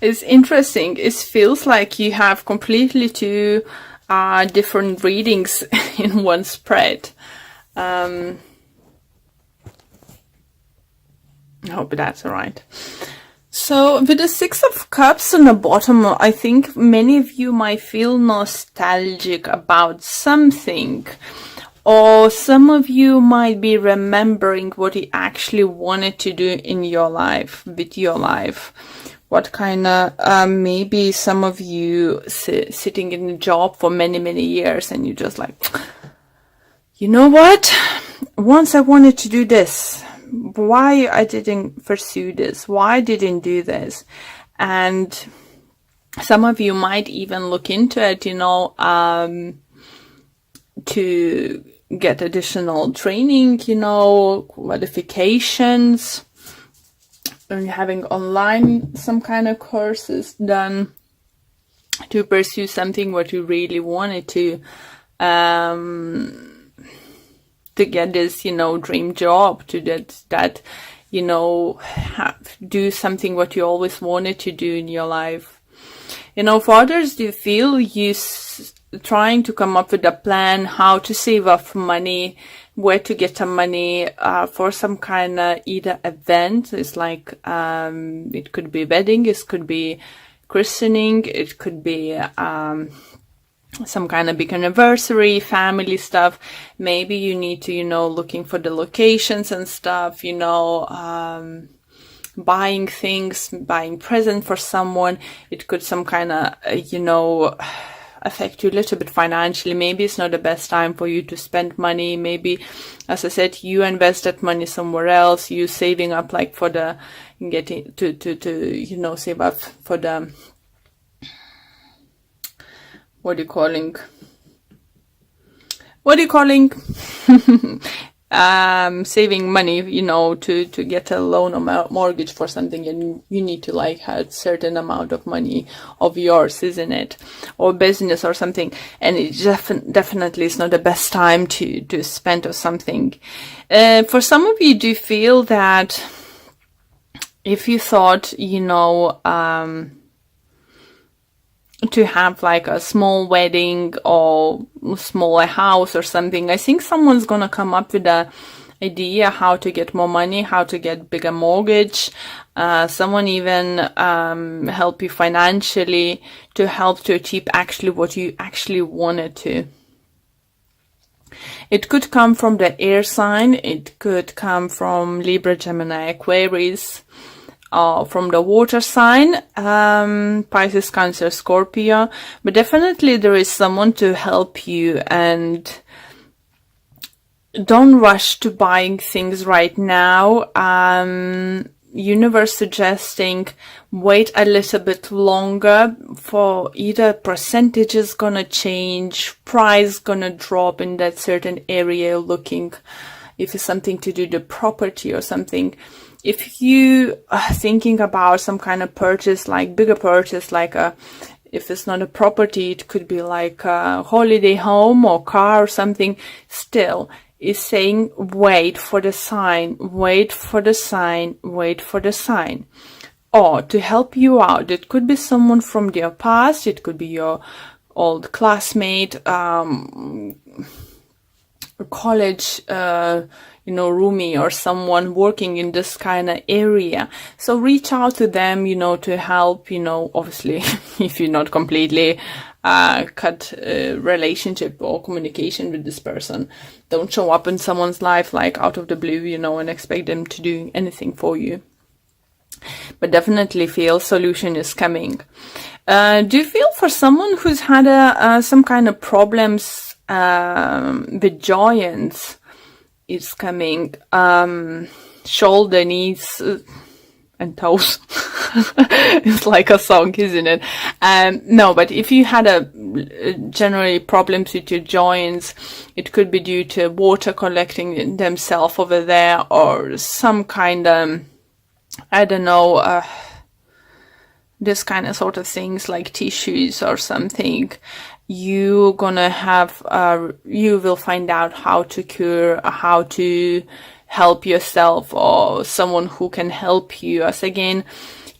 It's interesting. It feels like you have completely two different readings in one spread. I hope that's alright. So with the Six of Cups on the bottom, I think many of you might feel nostalgic about something. Or some of you might be remembering what you actually wanted to do in your life, with your life. What kind of, maybe some of you sitting in a job for many, many years and you're just like, you know what? Once I wanted to do this. Why I didn't pursue this? Why I didn't do this? And some of you might even look into it, to get additional training, qualifications, and having online some kind of courses done to pursue something what you really wanted to get this, dream job, to do something what you always wanted to do in your life. For others, do you feel you trying to come up with a plan how to save up money, where to get the money for some kind of either event. It's like it could be wedding, it could be christening, it could be some kind of big anniversary, family stuff. Maybe you need to, looking for the locations and stuff, buying things, buying present for someone. It could some kind of, affect you a little bit financially. Maybe it's not the best time for you to spend money. Maybe, as I said, you invest that money somewhere else. You saving up like for the getting to save up for the what are you calling saving money, to get a loan or mortgage for something, and you need to like have a certain amount of money of yours, isn't it? Or business or something. And it definitely is not the best time to spend or something. For some of you, do you feel that if you thought, to have like a small wedding or smaller house or something, I think someone's gonna come up with a idea how to get more money, how to get bigger mortgage. Someone even help you financially to help to achieve actually what you actually wanted to. It could come from the air sign, it could come from Libra, Gemini, Aquarius, from the water sign, Pisces, Cancer, Scorpio, but definitely there is someone to help you, and don't rush to buying things right now. Universe suggesting wait a little bit longer, for either percentage is gonna change, price gonna drop in that certain area you're looking, if it's something to do with the property or something. If you are thinking about some kind of purchase, like bigger purchase, like if it's not a property, it could be like a holiday home or car or something, still is saying wait for the sign, wait for the sign, wait for the sign. Or to help you out, it could be someone from your past, it could be your old classmate, college, roomie, or someone working in this kind of area. So reach out to them, to help, obviously, if you're not completely cut relationship or communication with this person. Don't show up in someone's life like out of the blue, and expect them to do anything for you. But definitely feel solution is coming. Do you feel for someone who's had some kind of problems with joints? It's coming, shoulder, knees, and toes. It's like a song, isn't it? No, but if you had generally problems with your joints, it could be due to water collecting themselves over there, or some kind of, I don't know, this kind of sort of things like tissues or something. You're gonna have, you will find out how to cure, how to help yourself, or someone who can help you. As again,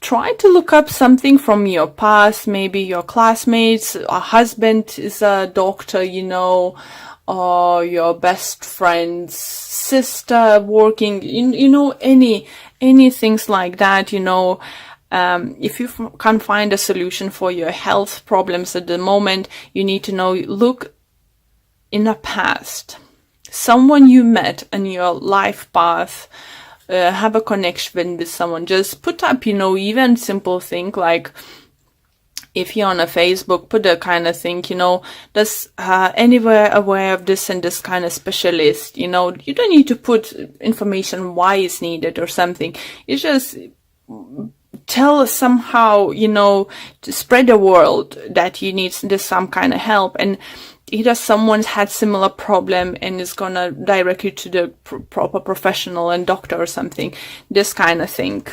try to look up something from your past, maybe your classmates, a husband is a doctor, you know, or your best friend's sister working, you know, any things like that, you know. If you can't find a solution for your health problems at the moment, you need to know, look in the past. Someone you met in your life path, have a connection with someone. Just put up, you know, even simple thing like, if you're on a Facebook, put a kind of thing, you know, does anywhere aware of this and this kind of specialist, you know. You don't need to put information why it's needed or something. You just tell somehow, you know, to spread the word that you need this some kind of help, and either someone's had similar problem and is gonna direct you to the proper professional and doctor or something, this kind of thing.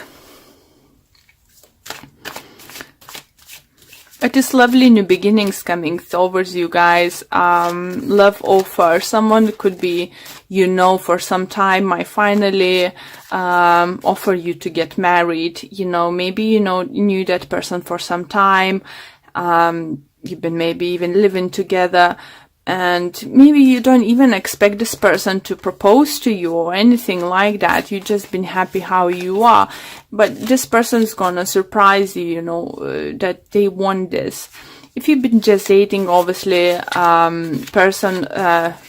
It is lovely new beginnings coming towards you guys. Love offer. Someone could be, you know, for some time might finally offer you to get married. You know, maybe, you know, knew that person for some time. You've been maybe even living together, and maybe you don't even expect this person to propose to you or anything like that. You've just been happy how you are, but this person's gonna surprise you, you know, that they want this. If you've been just dating, obviously, person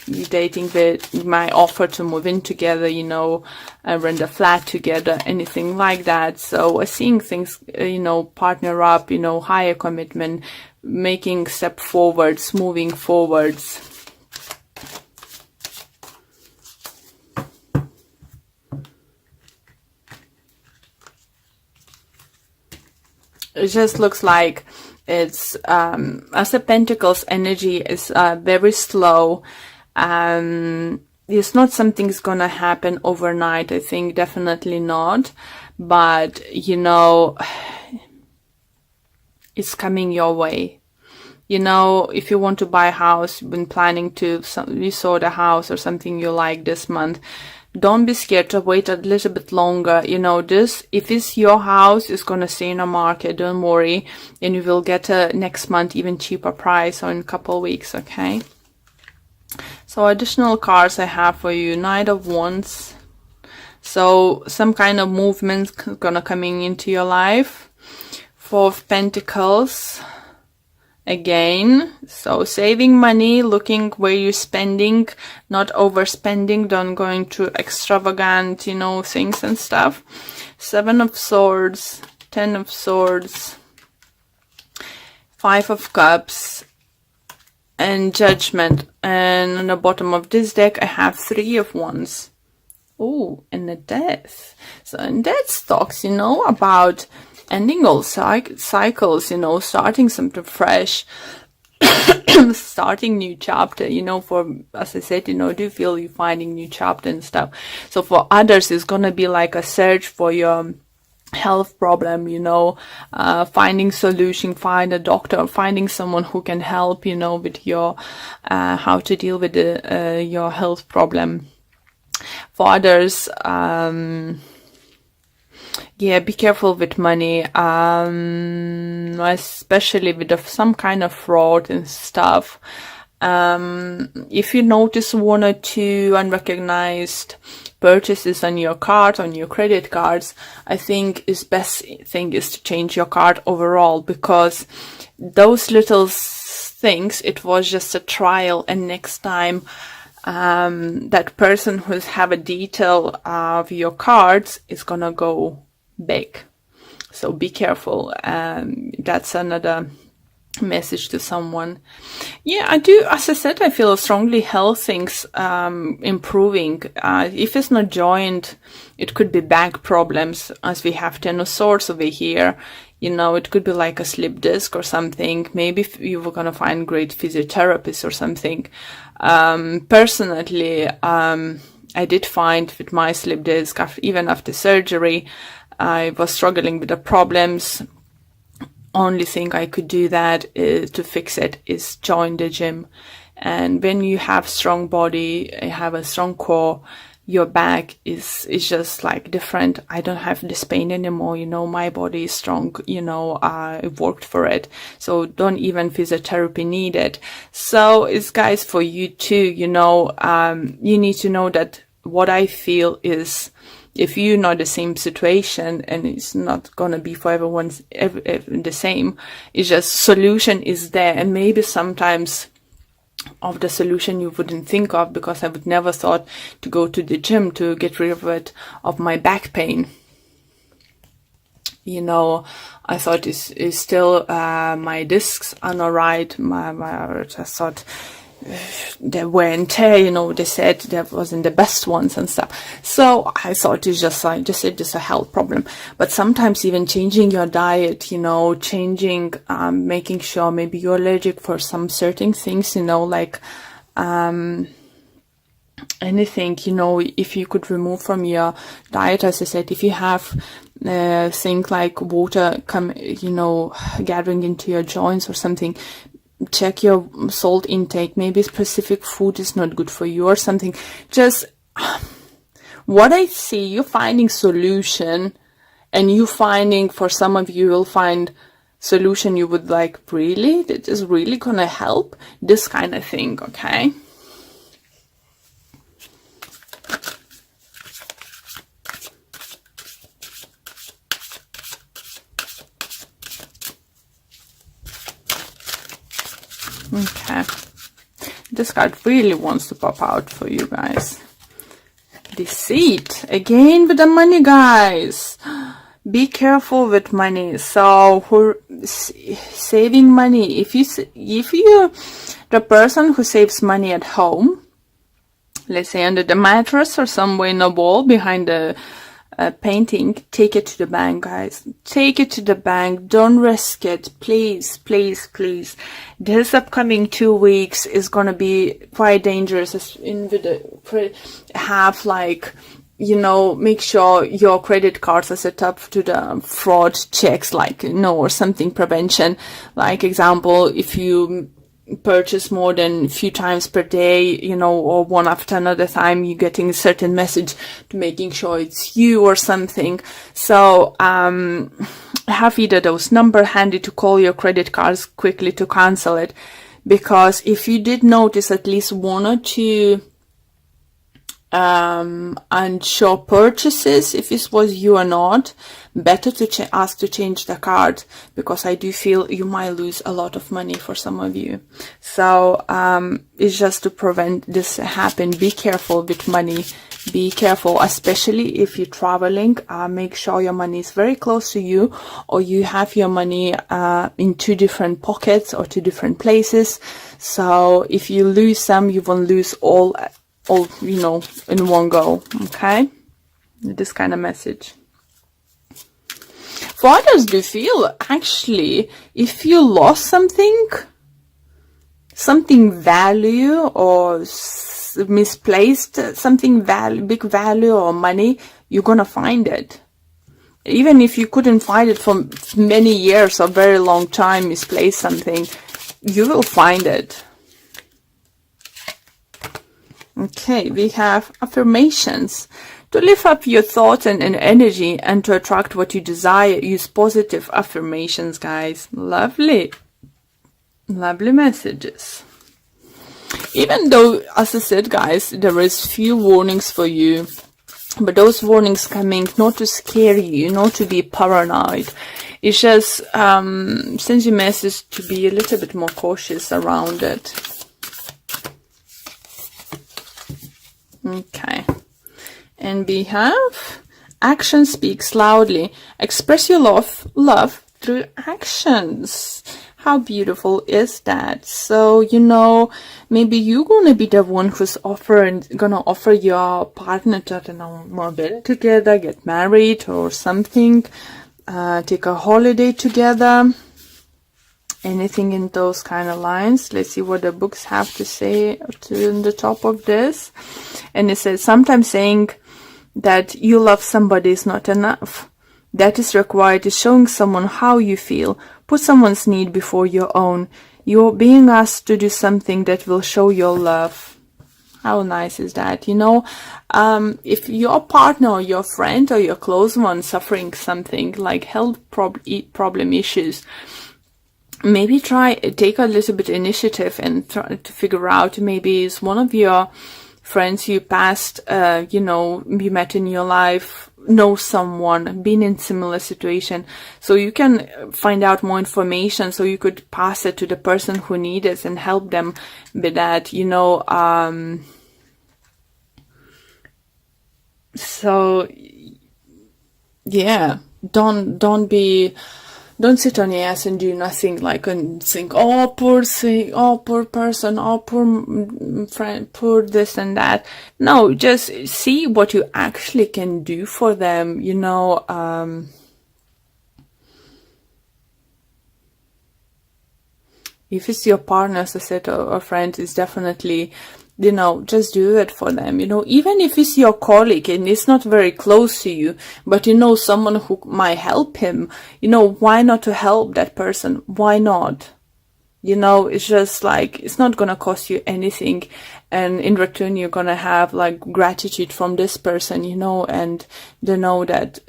you're dating with might offer to move in together, you know, rent a flat together, anything like that. So seeing things, you know, partner up, you know, higher commitment, making step forwards, moving forwards. It just looks like it's as the Pentacles energy is very slow. It's not something's gonna happen overnight, I think, definitely not, but you know, it's coming your way. You know, if you want to buy a house, you've been planning to, you saw the house or something you like this month, don't be scared to wait a little bit longer. You know, this, if it's your house, it's gonna stay in the market, don't worry, and you will get a next month even cheaper price or in a couple of weeks, okay? So additional cards I have for you. Knight of Wands. So some kind of movement gonna coming into your life. Four of Pentacles. Again, so saving money, looking where you're spending, not overspending, don't go into extravagant, you know, things and stuff. Seven of Swords, Ten of Swords, Five of Cups, and Judgment. And on the bottom of this deck, I have Three of Wands. Oh, and the Death. So in Death talks, you know, about ending all cycles, you know, starting something fresh, starting new chapter, you know, for, as I said, you know, do you feel you're finding new chapter and stuff. So for others, it's gonna be like a search for your health problem, you know, finding solution, find a doctor, finding someone who can help, you know, with your, how to deal with the, your health problem. For others, yeah, be careful with money, especially with some kind of fraud and stuff. If you notice one or two unrecognized purchases on your card, on your credit cards, I think is best thing is to change your card overall, because those little things, it was just a trial, and next time that person who's have a detail of your cards is gonna go big. So be careful. That's another message to someone. Yeah, I do, as I said, I feel strongly health things improving. If it's not joined, it could be back problems, as we have Ten of Swords over here. You know, it could be like a slip disc or something. Maybe you were gonna find great physiotherapist or something. Personally, I did find with my slip disc, even after surgery, I was struggling with the problems. Only thing I could do that to fix it is join the gym. And when you have strong body, you have a strong core, your back is just like different. I don't have this pain anymore, you know, my body is strong, you know, I worked for it. So don't even physiotherapy needed. So it's, guys, for you too, you know, you need to know that what I feel is, if you're not the same situation, and it's not gonna be for everyone the same, it's just solution is there. And maybe sometimes of the solution you wouldn't think of, because I would never thought to go to the gym to get rid of my back pain. You know, I thought it's still my discs are not right. I just thought the wear and tear, you know, they said that wasn't the best ones and stuff. So I thought it's just like, just a health problem. But sometimes even changing your diet, you know, changing, making sure maybe you're allergic for some certain things, you know, like, anything, you know, if you could remove from your diet, as I said, if you have things like water you know, gathering into your joints or something, check your salt intake. Maybe specific food is not good for you or something. Just what I see, you finding solution, and you finding, for some of you will find solution you would like, really, that is really gonna help, this kind of thing. Okay, okay, this card really wants to pop out for you guys. Deceit again with the money, guys. Be careful with money. So who saving money, if you're the person who saves money at home, let's say under the mattress or somewhere in a wall behind the painting, take it to the bank, guys. Take it to the bank. Don't risk it, please, please, please. This upcoming 2 weeks is gonna be quite dangerous. Have like, you know, make sure your credit cards are set up to the fraud checks, like, you know, or something prevention. Like example, if you purchase more than a few times per day, you know, or one after another time, you're getting a certain message to making sure it's you or something. So have either those number handy to call your credit cards quickly to cancel it, because if you did notice at least one or two unsure purchases, if this was you or not, better to ask to change the card, because I do feel you might lose a lot of money for some of you. So it's just to prevent this happen. Be careful with money. Be careful, especially if you're traveling. Make sure your money is very close to you, or you have your money in 2 different pockets or 2 different places. So if you lose some, you won't lose all, you know, in one go. Okay, this kind of message. For others, do feel actually, if you lost something value, or misplaced something big value or money, you're gonna find it. Even if you couldn't find it for many years or very long time, misplaced something, you will find it. Okay, we have affirmations. To lift up your thoughts and energy, and to attract what you desire, use positive affirmations, guys. Lovely. Lovely messages. Even though, as I said, guys, there is few warnings for you, but those warnings coming not to scare you, not to be paranoid. It just sends you a message to be a little bit more cautious around it. Okay. And we have action speaks loudly. Express your love through actions. How beautiful is that? So, you know, maybe you're gonna be the one who's gonna offer your partner to, I don't know, mobility together, get married or something, take a holiday together. Anything in those kind of lines. Let's see what the books have to say to the top of this. And it says, sometimes saying that you love somebody is not enough. That is required is showing someone how you feel. Put someone's need before your own. You're being asked to do something that will show your love. How nice is that? If your partner or your friend or your close one suffering something like health problem issues, maybe take a little bit initiative and try to figure out, maybe is one of your friends you you met in your life, know someone, been in similar situation, so you can find out more information, so you could pass it to the person who needs it and help them with that, so yeah, don't sit on your ass and do nothing, like, and think, oh, poor thing, oh, poor person, oh, poor friend, poor this and that. No, just see what you actually can do for them, if it's your partner, as I said, or friend, it's definitely, just do it for them, even if it's your colleague and it's not very close to you, but someone who might help him, why not to help that person? Why not? It's just like, it's not gonna cost you anything, and in return you're gonna have like gratitude from this person, and they know that,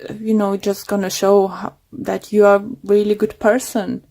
just gonna show that you are a really good person.